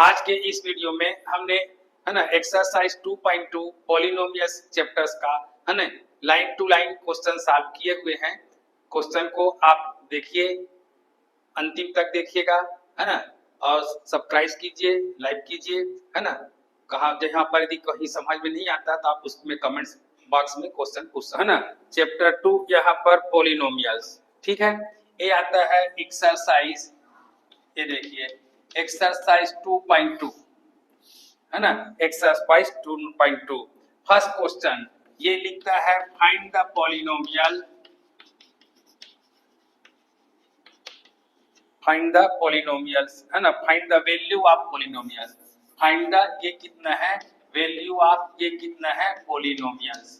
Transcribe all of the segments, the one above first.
आज के इस वीडियो में हमने है ना एक्सरसाइज 2.2 पॉलिनोमियल्स चैप्टर्स का है ना line to line question solve किए हुए हैं। क्वेश्चन को आप देखिए, अंतिम तक देखिएगा है ना, और सब्सक्राइब कीजिए, लाइक कीजिए है ना। कहा जहाँ पर यदि कहीं समझ में नहीं आता तो आप उसमें कमेंट्स बॉक्स में क्वेश्चन पूछ है ना। चैप्टर 2 यहाँ पर पॉलिनोमियल्स, ठीक है। ये आता है एक्सरसाइज, ये देखिए एक्सरसाइज 2.2 है ना, एक्सरसाइज 2.2 फर्स्ट क्वेश्चन ये लिखता है find the polynomial, find the polynomials है ना, find the value of polynomials, find the ये कितना है, वैल्यू ऑफ ये कितना है पॉलिनोमियल्स।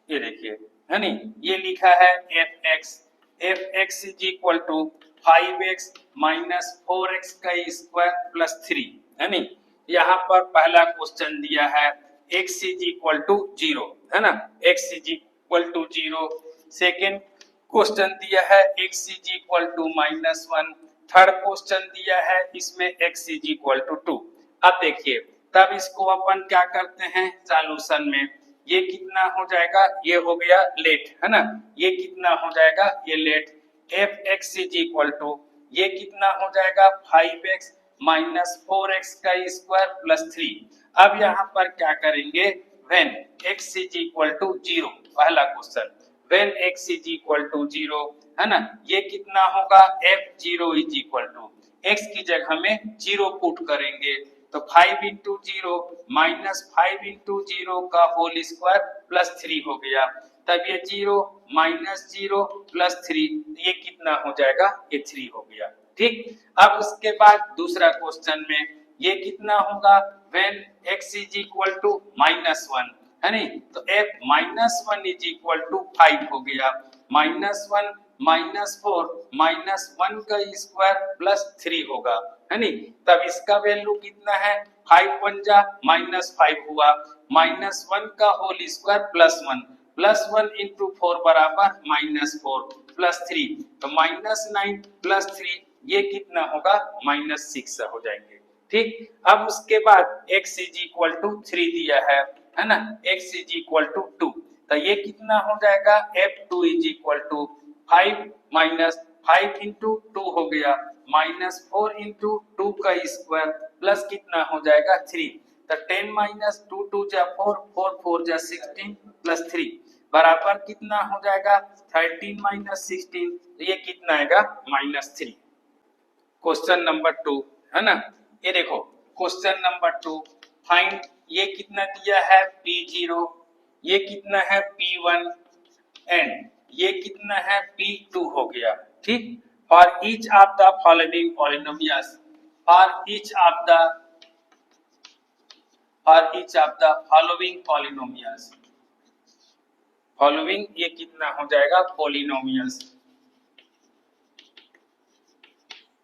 ये देखिए है नी, ये लिखा है f(x) is equal to 5x minus 4x का स्क्वायर प्लस 3 है नी। यहाँ पर पहला क्वेश्चन दिया है x इज इक्वल टू 0 है ना, x is equal to 0। Second question दिया है x is equal to -1। Third question दिया है इसमें x इज इक्वल टू 2। अब देखिए तब इसको अपन क्या करते हैं सॉल्यूशन में, ये कितना हो जाएगा, ये हो गया लेट है ना, ये कितना हो जाएगा ये late. f(x) is equal to ये कितना हो जाएगा 5x माइनस 4x का स्क्वायर प्लस 3। अब यहाँ पर क्या करेंगे, when x is equal to 0, पहला question when x is equal to 0 है ना, ये कितना होगा f(0) is equal to x की जगह में 0 पुट करेंगे तो 5 इंटू 0 माइनस 5 इंटू 0 का होल स्क्वायर प्लस 3 हो गया। तब ये 0 माइनस 0 प्लस 3, ये कितना हो जाएगा, ये 3 हो गया। ठीक, अब उसके बाद दूसरा क्वेश्चन में ये कितना होगा, when x is equal to -1 है नी, तो f -1 इज इक्वल टू 5 हो गया। -1 -4 -1 का स्क्वायर प्लस 3 होगा है नी। तब इसका वैल्यू कितना है, 5 1 जा -5 हुआ, -1 का होल स्क्वायर प्लस 1 इंटू 4 बराबर -4 प्लस 3, तो -9 प्लस 3 ये कितना होगा -6 हो जाएंगे। ठीक, अब उसके बाद x इज इक्वल टू 3 दिया है ना, x इज इक्वल टू 2, तो ये कितना हो जाएगा f(2) is equal to 5 minus 5 into 2 हो गया, -4 इंटू 2 का स्क्वायर प्लस कितना हो जाएगा 3, तो 10 माइनस 2 2 जा 4 4 4 जा 16 प्लस 3 बराबर कितना हो जाएगा 13 माइनस 16, तो ये कितना आएगा -3। क्वेश्चन नंबर 2 है ना, ये देखो क्वेश्चन नंबर 2 फाइंड, ये कितना दिया है p0, ये कितना है p1 एंड ये कितना है p2 हो गया। ठीक, for each of the following polynomials, for each of the following polynomials, following ये कितना हो जाएगा पॉलिनोमियल्स।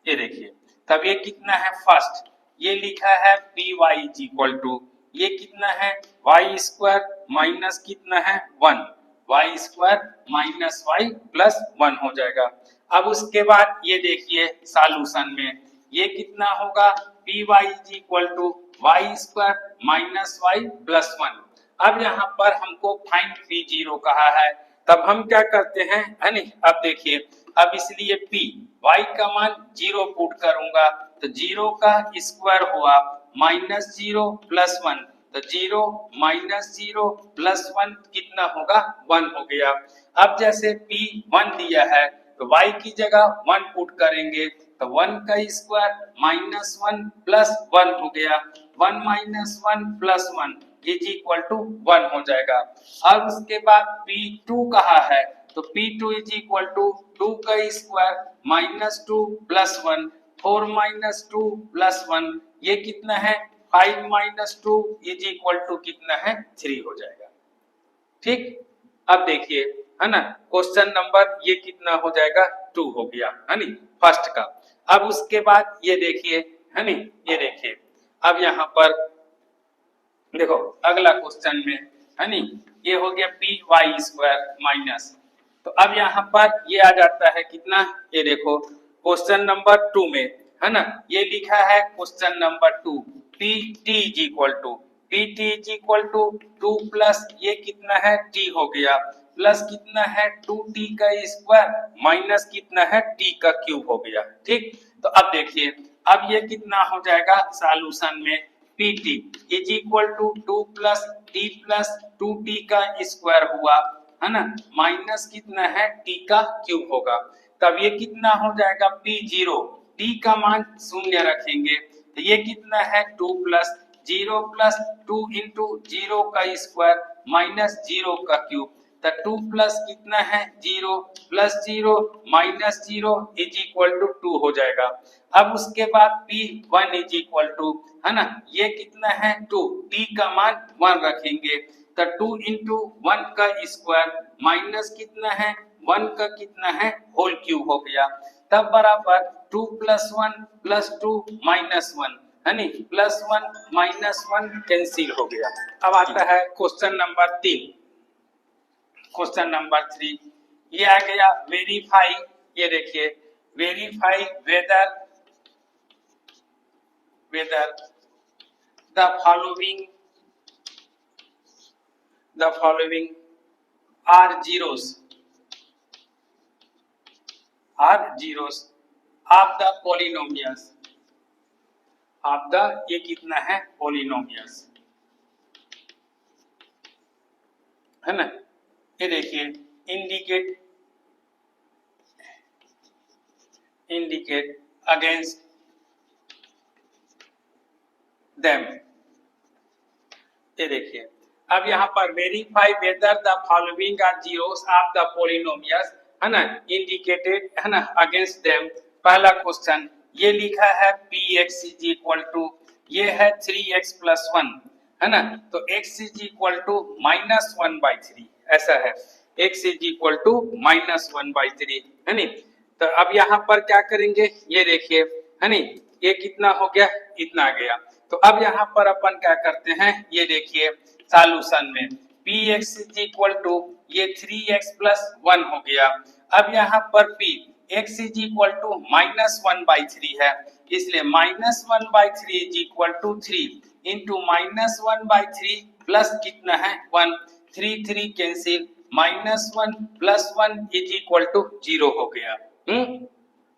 ये देखिए तब ये कितना है, फर्स्ट ये लिखा है py इज इक्वल टू ये कितना है y स्क्वायर माइनस कितना है 1, y square minus y plus 1 हो जाएगा। अब उसके बाद ये देखिए सॉल्यूशन में ये कितना होगा py is equal to y square minus y plus 1। अब यहाँ पर हमको फाइंड p0 कहा है, तब हम क्या करते हैं है नी, अब देखिए अब इसलिए p y का मान 0 पुट करूंगा तो 0 का स्क्वायर हुआ -0 प्लस 1, तो 0 -0 प्लस 1 कितना होगा 1 हो गया। अब जैसे p1 दिया है तो y की जगह 1 पुट करेंगे तो 1 का स्क्वायर -1 प्लस 1 हो गया, 1 minus 1 plus 1 is equal to 1 हो जाएगा। अब उसके बाद p2 कहा है तो p2 इज इक्वल टू 2 का स्क्वायर -2 प्लस 1, 4 माइनस 2 प्लस 1 ये कितना है 5 माइनस 2 इज इक्वल टू कितना है 3 हो जाएगा। ठीक, अब देखिए है ना क्वेश्चन नंबर ये कितना हो जाएगा 2 हो गया है नी फर्स्ट का। अब उसके बाद ये देखिए है नी, ये देखिए अब यहाँ पर देखो अगला क्वेश्चन में है नी, ये हो गया py स्क्वायर माइनस, तो अब यहाँ पर ये आ जाता है कितना, ये देखो क्वेश्चन नंबर 2 में है ना, ये लिखा है question number 2। P t is equal to, p t is equal to 2 plus ये कितना है टी हो गया, प्लस कितना है 2t का स्क्वायर माइनस कितना है t का क्यूब हो गया। ठीक, तो अब देखिए अब ये कितना हो जाएगा सॉल्यूशन में, pt is equal to 2 plus t plus 2t का स्क्वायर हुआ, है ना, माइनस कितना है t का क्यूब होगा, तब ये कितना हो जाएगा p0, t का मान शून्य रखेंगे तो ये कितना है 2 प्लस 0 प्लस 2 इंटू 0 का स्क्वायर माइनस 0 का क्यूब, तो 2 प्लस कितना है 0 plus 0 minus 0 is equal to 2 हो जाएगा। अब उसके बाद p1 इज इक्वल टू, है ना, ये कितना है 2, t का मान 1 रखेंगे तो 2 इंटू 1 का स्क्वायर माइनस कितना है 1 का कितना है होल क्यूब हो गया, तब बराबर 2 प्लस 1 प्लस 2 माइनस 1, है नी, प्लस 1 माइनस 1 कैंसिल हो गया। अब आता है क्वेश्चन नंबर 3, क्वेश्चन नंबर 3 ये आ गया वेरीफाई, ये देखिए verify whether the following are zeros of the polynomials, of the ये कितना है पॉलिनोमियल्स, है ना, ये देखिए इंडिकेट अगेंस्ट देम, ये देखिए अब यहाँ पर verify whether the following are zeros of the polynomials, है ना, इंडिकेटेड, है ना, अगेंस्ट देम। पहला क्वेश्चन ये लिखा है px इज इक्वल टू, ये है 3x प्लस 1, है ना, तो x is equal to minus 1/3, ऐसा है, x is equal to minus 1/3, है नी, तो अब यहाँ पर क्या करेंगे ये देखिए, है नी, ये कितना हो गया इतना आ गया, तो अब यहाँ पर अपन क्या करते हैं ये देखिए सॉल्यूशन में px इज इक्वल टू ये 3x प्लस 1 हो गया, अब यहाँ पर p x is equal to minus 1/3 है, इसलिए minus 1/3 is equal to 3 into minus 1/3 plus कितना है 1, 3 cancel, minus 1 plus 1 is equal to 0 हो गया।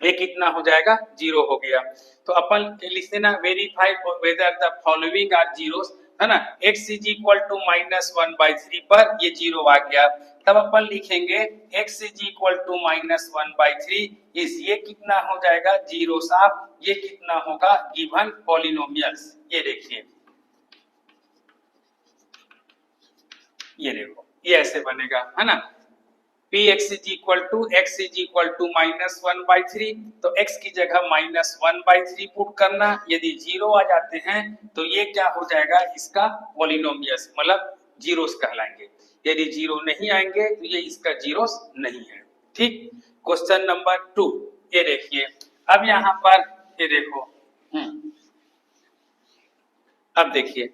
ये कितना हो जाएगा 0 हो गया, तो अपन लिख देना verify whether the following are zeros, है ना, x is equal to minus 1/3 पर ये 0 आ गया, तब अपन लिखेंगे x is equal to minus 1/3 is, ये कितना हो जाएगा जीरो साफ, ये कितना होगा गिवन पॉलिनोमियल्स, ये देखिए ये देखो ये ऐसे बनेगा, है ना, px is equal to x is equal to minus 1/3, तो x की जगह माइनस 1/3 पुट करना, यदि 0 आ जाते हैं तो ये क्या हो जाएगा इसका पॉलिनोमियल्स, मतलब जीरोस कहलाएंगे, यदि 0 नहीं आएंगे तो ये इसका जीरोस नहीं है। ठीक, क्वेश्चन नंबर 2 ये देखिए, अब यहाँ पर ये देखो, अब देखिए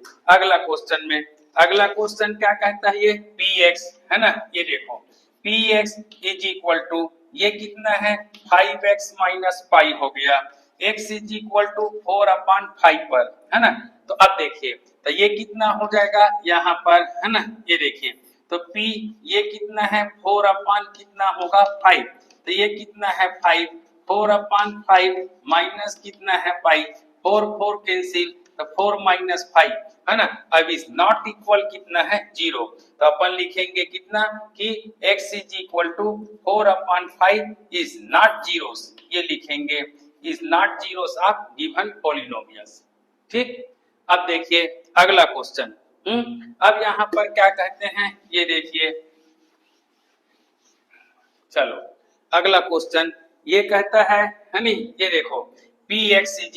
अगला क्वेश्चन क्या कहता है, ये px, है ना, ये देखो px इज इक्वल टू ये कितना है 5x माइनस पाई हो गया, x इज इक्वल टू 4/5 पर, है ना, तो अब देखिए तो ये कितना हो जाएगा यहाँ पर, है ना, ये देखिए तो p ये कितना है 4/ कितना होगा 5, तो ये कितना है 5, 4/5 माइनस कितना है पाई, 4 कैंसिल, तो 4 माइनस 5, है ना, अब इज नॉट इक्वल कितना है 0, तो अपन लिखेंगे कितना कि x is equal to 4/5 is not zeros, ये लिखेंगे is not zeros of given polynomials. ठीक, अब देखिए अगला क्वेश्चन, अब यहाँ पर क्या कहते हैं ये देखिए, चलो अगला क्वेश्चन ये कहता है नी, ये देखो px is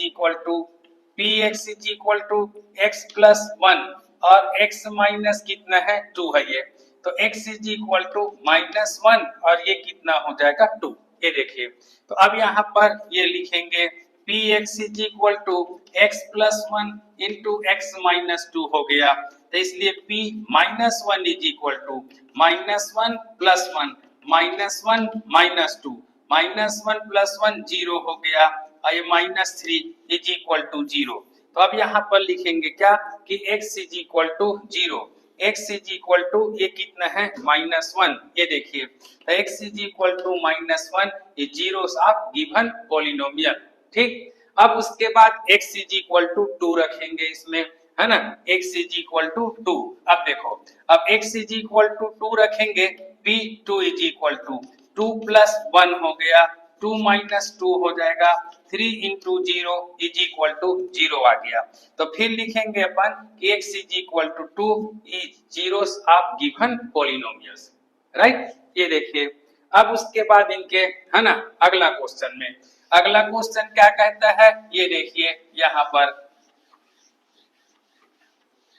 equal to x plus 1 और x माइनस कितना है 2 है, ये तो x is equal to minus 1 और ये कितना हो जाएगा 2, ये देखिए, तो अब यहाँ पर ये लिखेंगे px is equal to x plus 1 into x minus 2 हो गया, तो इसलिए p minus 1 is equal to minus 1 plus 1 minus 1 minus 2, minus 1 plus 1 0 हो गया, और ये -3 इज इक्वल टू 0। तो अब यहाँ पर लिखेंगे क्या कि x is equal to 0, x is equal to ये कितना है -1। ये देखिए तो x इज इक्वल टू -1 ये जीरोस ऑफ गिवन पॉलिनोमियल। ठीक, अब उसके बाद x इज इक्वल टू 2 रखेंगे इसमें, है ना, x इज इक्वल टू 2। अब देखो अब x इज इक्वल टू 2 रखेंगे, p2 is equal to 2 plus 1 हो गया, 2 माइनस 2 हो जाएगा, 3 इंटू 0 इज इक्वल टू 0 आ गया। तो फिर लिखेंगे अपन कि x is equal to 2 is zeros of given polynomials, right. ये देखिए अब उसके बाद इनके, है ना, अगला क्वेश्चन में, अगला क्वेश्चन क्या कहता है, ये देखिए यहाँ पर,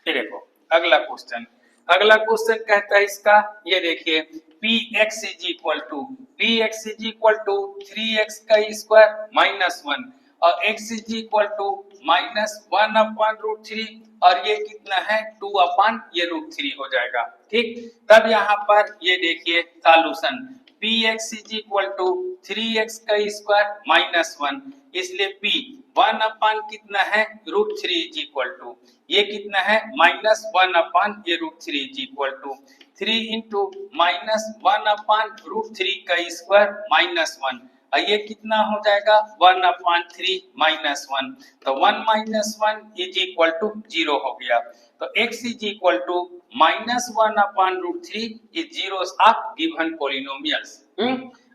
ये देखो अगला क्वेश्चन, अगला क्वेश्चन कहता है इसका, ये देखिए px is equal to 3x का स्क्वायर माइनस 1 और x is equal to -1 upon √3 और ये कितना है 2 अपॉन ये √3 हो जाएगा। ठीक, तब यहाँ पर ये देखिए solution px is equal to 3x का स्क्वायर माइनस 1, इसलिए p 1 अपॉन कितना है √3 इज इक्वल टू ये कितना है -1 अपॉन ये √3 is equal to 3 into -1 upon √3 का स्क्वायर -1 और ये कितना हो जाएगा 1 अपॉन 3 -1, तो 1 -1 इज इक्वल टू 0 हो गया। तो x is equal to -1 upon √3 is zeros of given polynomials.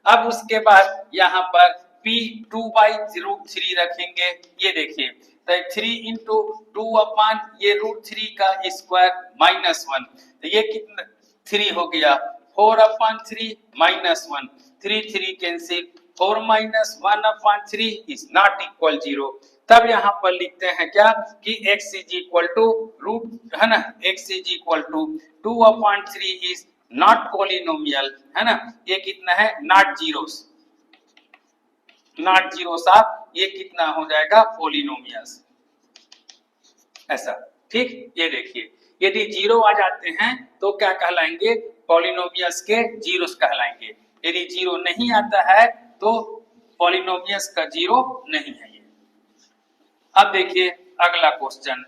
अब उसके बाद यहाँ पर p2 बाई √3 रखेंगे, ये देखिए तो 3 इंटू 2 अपॉन ये √3 का स्क्वायर -1, तो ये कितना 3 हो गया, 4 upon 3 -1, 3 cancel, 4 -1 upon 3 is not equal 0। तब यहाँ पर लिखते हैं क्या कि x is equal to root, है ना, x is equal to 2 upon 3 is not polynomial, है ना, ये कितना है not zeros, not zeros of ये कितना हो जाएगा पॉलिनोमियल्स, ऐसा। ठीक, ये देखिए यदि जीरो आ जाते हैं तो क्या कहलाएंगे पॉलिनोमियल्स के जीरोस कहलाएंगे, यदि जीरो नहीं आता है तो पॉलिनोमियल्स का जीरो नहीं है ये। अब देखिए अगला क्वेश्चन,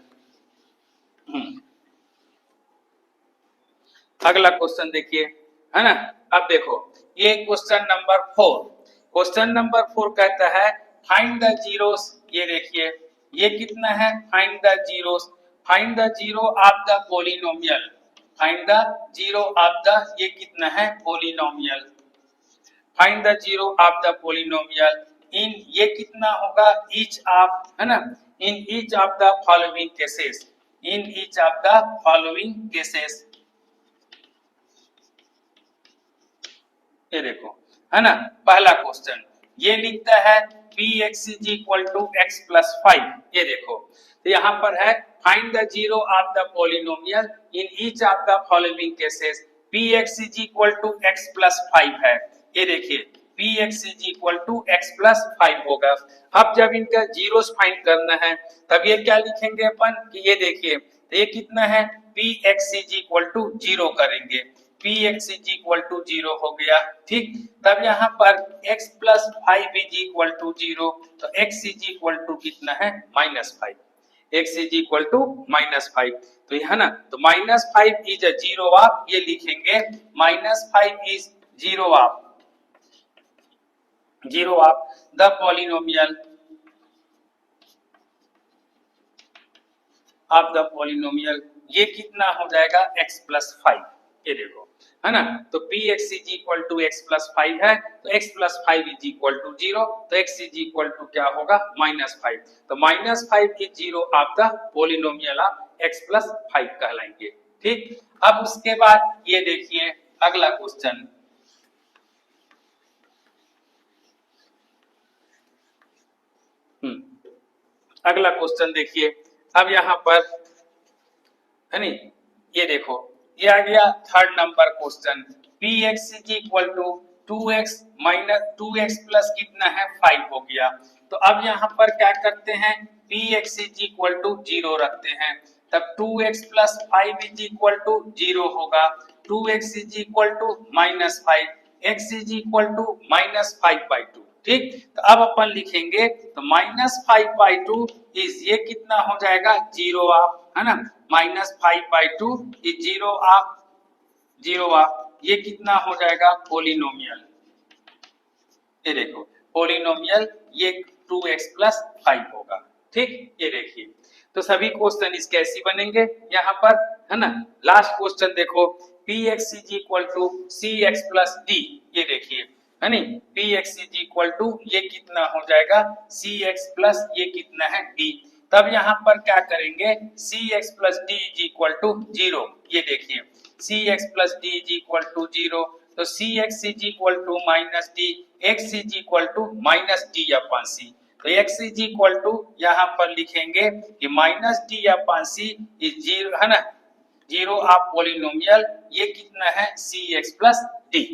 अगला क्वेश्चन देखिए, है ना। अब देखो ये क्वेश्चन नंबर 4, क्वेश्चन नंबर 4 कहता है फाइंड द जीरोस, ये देखिए ये कितना है find the zeros, find the zero of the polynomial, find the zero of the ये कितना है polynomial, find the zero of the polynomial इन ये कितना होगा ईच ऑफ, है ना, इन each of the following cases, in each of the following cases. ये देखो, है ना, पहला क्वेश्चन ये लिखता है px is equal to x plus 5, ये देखो तो यहाँ पर है find the zero of the polynomial in each of the following cases, px is equal to x plus 5 है, ये देखिए px is equal to x plus 5 होगा। अब जब इनका जीरोस फाइंड करना है तब ये क्या लिखेंगे अपन कि ये देखिए तो ये कितना है px इज इक्वल टू 0 करेंगे, px इज इक्वल टू 0 हो गया। ठीक, तब यहाँ पर x plus 5 is equal to 0, तो x इज इक्वल टू कितना है -5, x इज इक्वल टू -5, तो यह ना तो -5 इज अ जीरो ऑफ, ये लिखेंगे -5 is zero of the polynomial of the polynomial, ये कितना हो जाएगा x प्लस 5, ये देखो, है ना, तो px is equal to x plus 5 है, तो x plus 5 is equal to 0, तो x इज इक्वल टू क्या होगा -5, तो -5 is zero of the polynomial of x plus 5 कहलाएंगे। ठीक, अब उसके बाद ये देखिए अगला क्वेश्चन, अगला क्वेश्चन देखिए, अब यहाँ पर है नी, ये देखो ये आ गया third number question, px is equal to 2x minus 2x plus कितना है 5 हो गया। तो अब यहाँ पर क्या करते हैं px इज इक्वल टू 0 रखते हैं, तब 2x plus 5 is equal to 0 होगा, 2x is equal to -5, x is equal to -5/2। ठीक, तो अब अपन लिखेंगे तो -5/2 इज ये कितना हो जाएगा 0 ऑफ, है ना, -5/2 इज 0 ऑफ, 0 ऑफ, ये कितना हो जाएगा पोलिनोमियल, ये देखो पोलिनोमियल ये 2x प्लस 5 होगा। ठीक, ये देखिए तो सभी क्वेश्चन इसके ऐसे बनेंगे यहाँ पर, है ना। लास्ट क्वेश्चन देखो px is equal to cx plus d, ये देखिए है नी, px इज इक्वल टू ये कितना हो जाएगा cx प्लस ये कितना है d, तब यहाँ पर क्या करेंगे cx plus d is equal to 0, ये देखिए cx plus d is equal to 0, तो cx is equal to minus d, x is equal to minus d upon c, तो x इज इक्वल टू यहाँ पर लिखेंगे कि minus d upon c is 0, है ना, 0 ऑफ पोलिनोमियल ये कितना है cx प्लस d।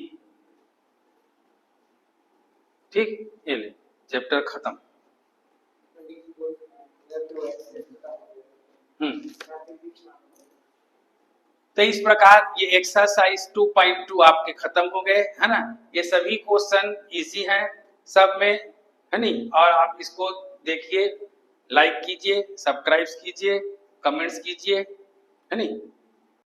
ठीक, ये ले चैप्टर खत्म। तो इस प्रकार ये एक्सरसाइज 2.2 आपके खत्म हो गए, है ना। ये सभी क्वेश्चन इजी हैं सब में, है नी, और आप इसको देखिए, लाइक कीजिए, सब्सक्राइब कीजिए, कमेंट्स कीजिए, है नी।